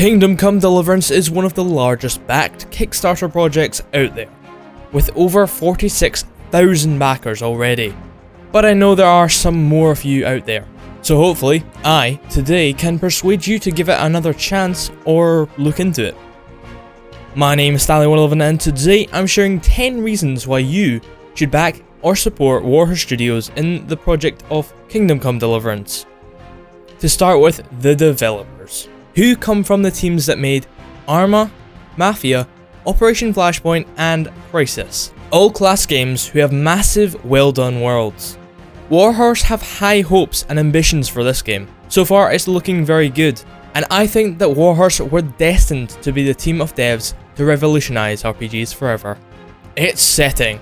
Kingdom Come Deliverance is one of the largest backed Kickstarter projects out there, with over 46,000 backers already. But I know there are some more of you out there, so hopefully I, today, can persuade you to give it another chance or look into it. My name is Stalli and today I'm sharing 10 reasons why you should back or support Warhorse Studios in the project of Kingdom Come Deliverance. To start with, the developers, who come from the teams that made Arma, Mafia, Operation Flashpoint and Crisis, all class games who have massive, well done worlds. Warhorse have high hopes and ambitions for this game. So far it's looking very good, and I think that Warhorse were destined to be the team of devs to revolutionise RPGs forever. Its setting.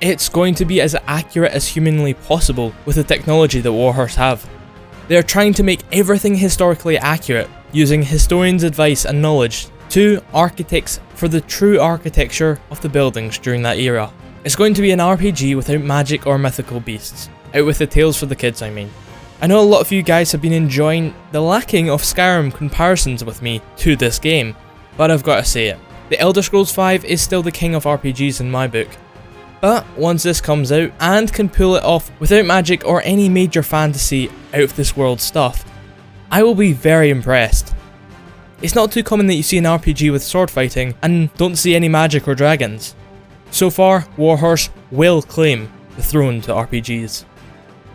It's going to be as accurate as humanly possible with the technology that Warhorse have. They are trying to make everything historically accurate, using historians' advice and knowledge to architects for the true architecture of the buildings during that era. It's going to be an RPG without magic or mythical beasts. Out with the tales for the kids, I mean. I know a lot of you guys have been enjoying the lacking of Skyrim comparisons with me to this game, but I've got to say it. The Elder Scrolls V is still the king of RPGs in my book. But once this comes out and can pull it off without magic or any major fantasy out of this world stuff, I will be very impressed. It's not too common that you see an RPG with sword fighting and don't see any magic or dragons. So far, Warhorse will claim the throne to RPGs.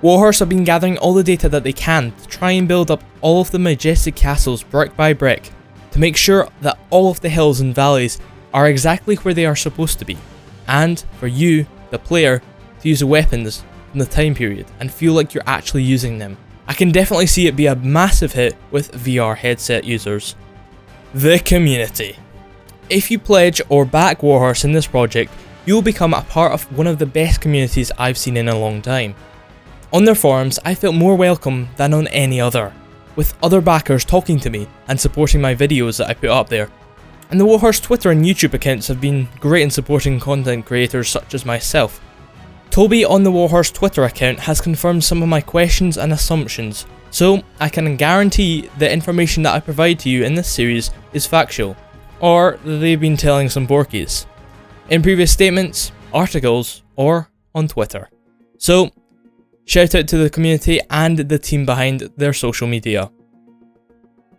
Warhorse have been gathering all the data that they can to try and build up all of the majestic castles brick by brick, to make sure that all of the hills and valleys are exactly where they are supposed to be, and for you, the player, to use the weapons from the time period and feel like you're actually using them. I can definitely see it be a massive hit with VR headset users. The community. If you pledge or back Warhorse in this project, you'll become a part of one of the best communities I've seen in a long time. On their forums, I felt more welcome than on any other, with other backers talking to me and supporting my videos that I put up there. And the Warhorse Twitter and YouTube accounts have been great in supporting content creators such as myself. Toby on the Warhorse Twitter account has confirmed some of my questions and assumptions, so I can guarantee the information that I provide to you in this series is factual, or that they've been telling some porkies, in previous statements, articles, or on Twitter. So, shout out to the community and the team behind their social media.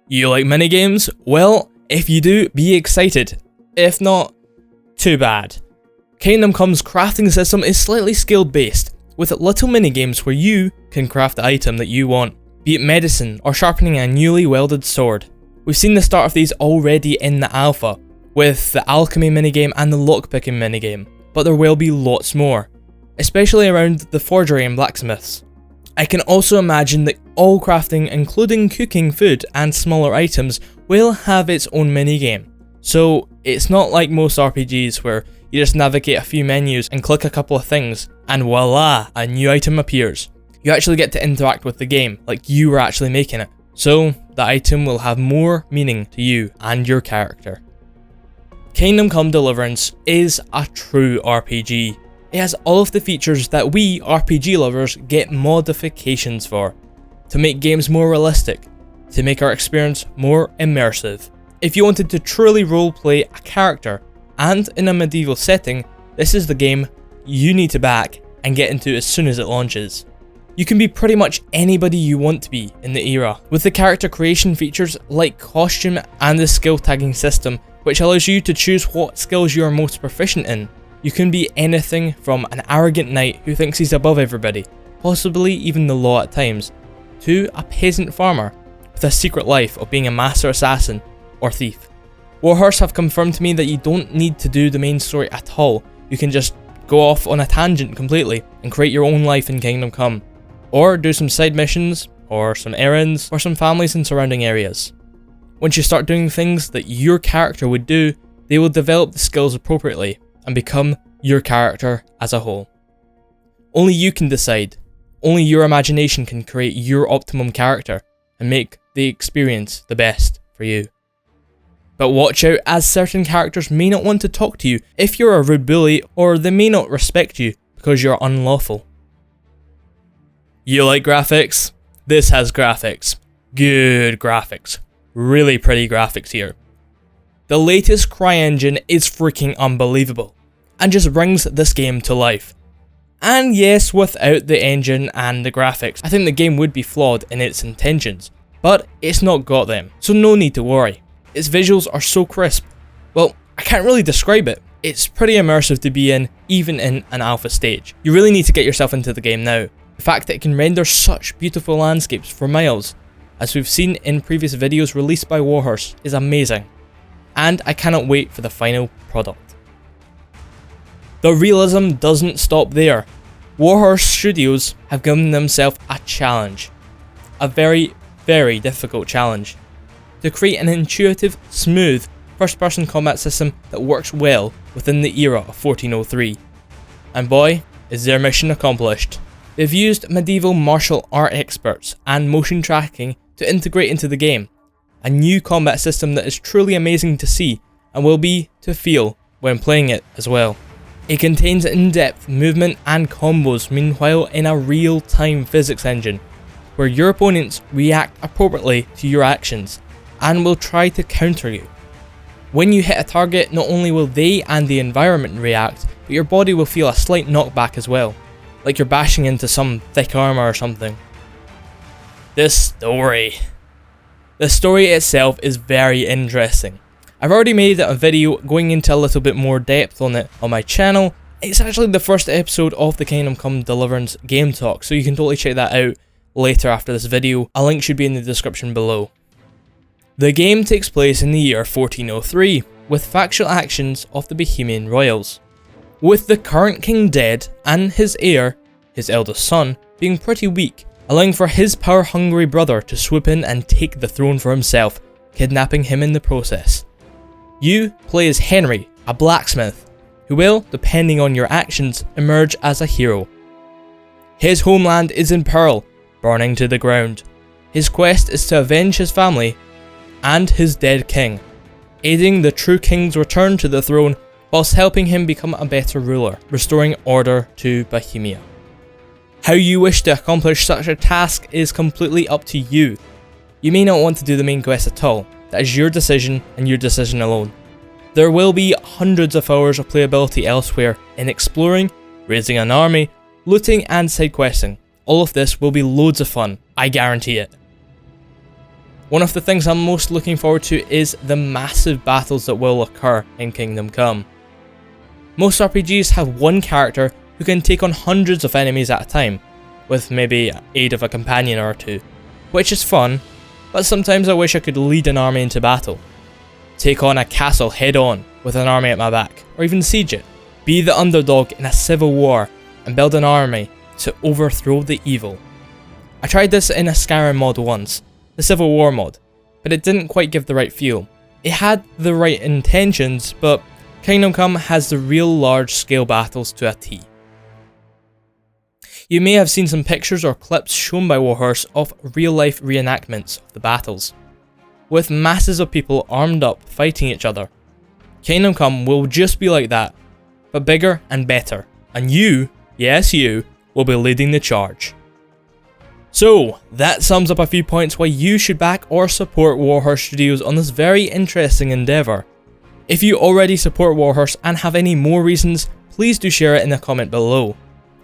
You like minigames? Well, if you do, be excited. If not, too bad. Kingdom Come's crafting system is slightly skill based, with little minigames where you can craft the item that you want, be it medicine or sharpening a newly welded sword. We've seen the start of these already in the alpha, with the alchemy minigame and the lockpicking minigame, but there will be lots more, especially around the forgery and blacksmiths. I can also imagine that all crafting, including cooking food and smaller items, will have its own minigame. So it's not like most RPGs where you just navigate a few menus and click a couple of things and voila, a new item appears. You actually get to interact with the game like you were actually making it, so the item will have more meaning to you and your character. Kingdom Come Deliverance is a true RPG. It has all of the features that we RPG lovers get modifications for, to make games more realistic, to make our experience more immersive. If you wanted to truly roleplay a character, and in a medieval setting, this is the game you need to back and get into as soon as it launches. You can be pretty much anybody you want to be in the era, with the character creation features like costume and the skill tagging system, which allows you to choose what skills you are most proficient in. You can be anything from an arrogant knight who thinks he's above everybody, possibly even the law at times, to a peasant farmer with a secret life of being a master assassin or thief. Warhorse have confirmed to me that you don't need to do the main story at all. You can just go off on a tangent completely and create your own life in Kingdom Come, or do some side missions, or some errands, or some families in surrounding areas. Once you start doing things that your character would do, they will develop the skills appropriately and become your character as a whole. Only you can decide. Only your imagination can create your optimum character and make the experience the best for you. But watch out, as certain characters may not want to talk to you if you're a rude bully, or they may not respect you because you're unlawful. You like graphics? This has graphics. Good graphics. really pretty graphics here. The latest CryEngine is freaking unbelievable, and just brings this game to life. And yes, without the engine and the graphics, I think the game would be flawed in its intentions, but it's not got them, so no need to worry. Its visuals are so crisp, well, I can't really describe it. It's pretty immersive to be in, even in an alpha stage. You really need to get yourself into the game now. The fact that it can render such beautiful landscapes for miles, as we've seen in previous videos released by Warhorse, is amazing. And I cannot wait for the final product. The realism doesn't stop there. Warhorse Studios have given themselves a challenge. A very, very difficult challenge. To create an intuitive, smooth, first-person combat system that works well within the era of 1403. And boy, is their mission accomplished. They've used medieval martial art experts and motion tracking to integrate into the game. A new combat system that is truly amazing to see and will be to feel when playing it as well. It contains in-depth movement and combos, meanwhile in a real-time physics engine, where your opponents react appropriately to your actions and will try to counter you. When you hit a target, not only will they and the environment react, but your body will feel a slight knockback as well, like you're bashing into some thick armor or something. The story itself is very interesting. I've already made a video going into a little bit more depth on it on my channel. It's actually the first episode of the Kingdom Come Deliverance game talk, so you can totally check that out later after this video. A link should be in the description below. The game takes place in the year 1403, with factual actions of the Bohemian royals, with the current king dead and his heir, his eldest son, being pretty weak, allowing for his power-hungry brother to swoop in and take the throne for himself, kidnapping him in the process. You play as Henry, a blacksmith, who will, depending on your actions, emerge as a hero. His homeland is in peril, burning to the ground. His quest is to avenge his family and his dead king, aiding the true king's return to the throne whilst helping him become a better ruler, restoring order to Bohemia. How you wish to accomplish such a task is completely up to you. You may not want to do the main quest at all. That is your decision and your decision alone. There will be hundreds of hours of playability elsewhere in exploring, raising an army, looting and side questing. All of this will be loads of fun, I guarantee it. One of the things I'm most looking forward to is the massive battles that will occur in Kingdom Come. Most RPGs have one character who can take on hundreds of enemies at a time, with maybe aid of a companion or two, which is fun, but sometimes I wish I could lead an army into battle. Take on a castle head on with an army at my back, or even siege it. Be the underdog in a civil war and build an army to overthrow the evil. I tried this in a Skyrim mod once, the Civil War mod, but it didn't quite give the right feel. It had the right intentions, but Kingdom Come has the real large scale battles to a T. You may have seen some pictures or clips shown by Warhorse of real life reenactments of the battles, with masses of people armed up fighting each other. Kingdom Come will just be like that, but bigger and better, and you, yes you, will be leading the charge. So, that sums up a few points why you should back or support Warhorse Studios on this very interesting endeavour. If you already support Warhorse and have any more reasons, please do share it in the comment below.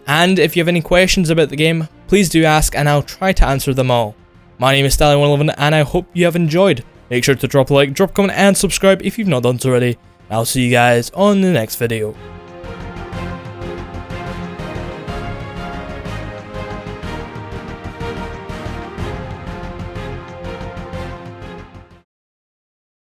And if you have any questions about the game, please do ask and I'll try to answer them all. My name is Stalli111 and I hope you have enjoyed. Make sure to drop a like, drop a comment and subscribe if you've not done so already. I'll see you guys on the next video.